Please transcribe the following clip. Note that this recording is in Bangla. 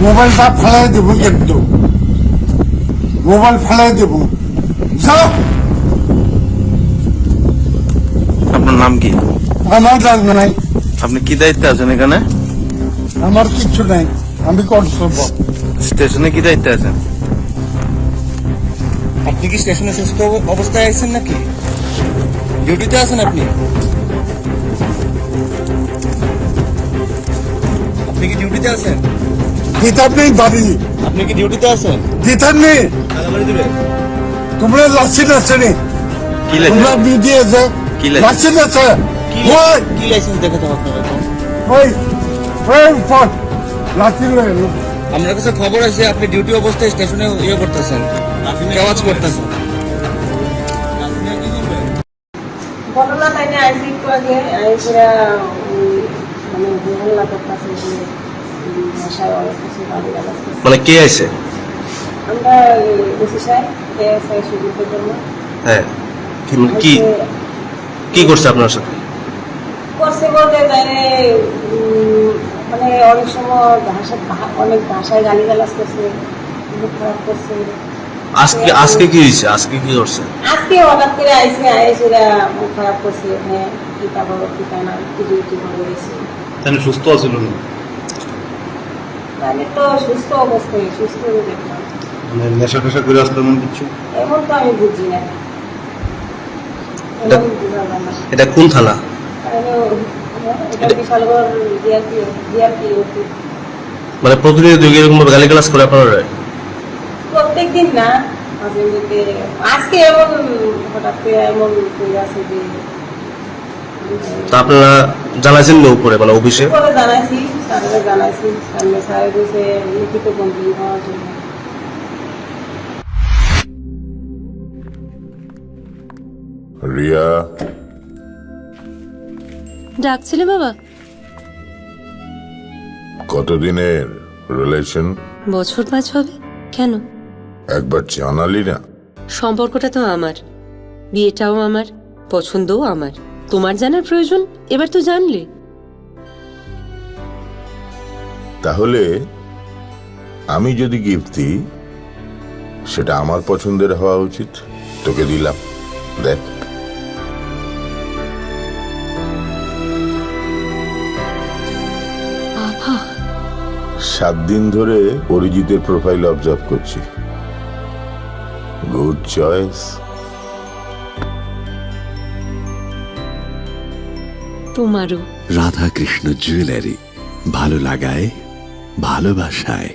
মোবাইলটা ফেলাই দেবো একদম, মোবাইল ফেলাই দেবো। যাও। আপনার নাম কি? আমার জানবে নাই, আপনি কি দায়িত্বে আছেন এখানে? আমার কিচ্ছু নাই, আমি কনস্টেবল। স্টেশনে কি দায়িত্বে আছেন? আপনি কি স্টেশনে সুস্থ অবস্থায় আছেন নাকি? ডিউটিতে আছেন আপনি? আপনি কি ডিউটিতে আছেন? কিতাব নেই বাড়ি, আপনি কি ডিউটিতে আছেন? কিতাব নেই। তালাবাড়ি দিবে? তোমরা লাচ্ছি আছে নি, কি তোমরা লাইসেন্স? দিয়েছে কি লাইসেন্স? লাচ্ছি আছে। কি লাইসেন্স দেখাতে হবে আপনার এখন? ওই ওই ফোন লাচ্ছি লয়ে এলো। আমার কাছে খবর আছে আপনি ডিউটি অবস্থায় স্টেশনে ইয়ে করতেছেন, কাজ করতেছেন। ঘটনা তাই না আইসি একটু আগে আইসিরা মানে হাল্লা করতেছে যে ভাষায় অনেক কিছু গালি গালাজ করছে। মানে কে আছে? আমরা ওসি সাহেব এএসআই সুযোগের জন্য হ্যাঁ, কি কি করছে আপনার সাথে? করছে বলতে তাইলে মানে অনেক সময় অনেক ভাষায় গালি গালাজ করছে, মুখ খারাপ করছে। আজকে কি হয়েছে? আজকে কি করছে? আজকে হঠাৎ করে আইসিরা মুখ খারাপ করছে, হ্যাঁ পিতা বড় পিতা না কি ডিউটি করে গেছে। তাহলে সুস্থ আছিল না? আমি তো সুস্থ অবস্থায় সুস্থ দেখলাম, মানে নেশা ফেশা করে আসতো এমন কিছু? এখন তো আমি বুঝি না, এটা- এখন বোঝা যায় না। এটা কোন থানা? এটা বিশালগড় জিআরপি মানে প্রতিদিন এরকম গালি গালাজ করে আপনারা? প্রত্যেক দিন না, মাঝে মধ্যে। আজকে এমন হঠাৎ করে এমন হয়ে আছে যে তা আপনারা জানাইছেন না উপরে, মানে অফিসে? পরে জানাইছি, স্যারেরা জানাইছি, সামনে স্যার দিয়েছে লিখিত কমপ্লেন হওয়ার জন্য। রিয়া, ডাকছিলে বাবা? কতদিনের রিলেশন? বছর 5 হবে। কেন? একবার জানালি না? সম্পর্কটা তো আমার, বিয়েটাও আমার, পছন্দও আমার। তোমার জানার প্রয়োজন এবার তো জানলে। তাহলে আমি যদি গিফট দিই সেটা আমার পছন্দের হওয়া উচিত। তোকে দিলাম, দেখ। বাবা, 7 দিন ধরে অরিজিতের প্রোফাইল অবজার্ভ করছি। Good choice. তোমারও। রাধাকৃষ্ণ জুয়েলারি, ভালো লাগায় ভালোবাসায়।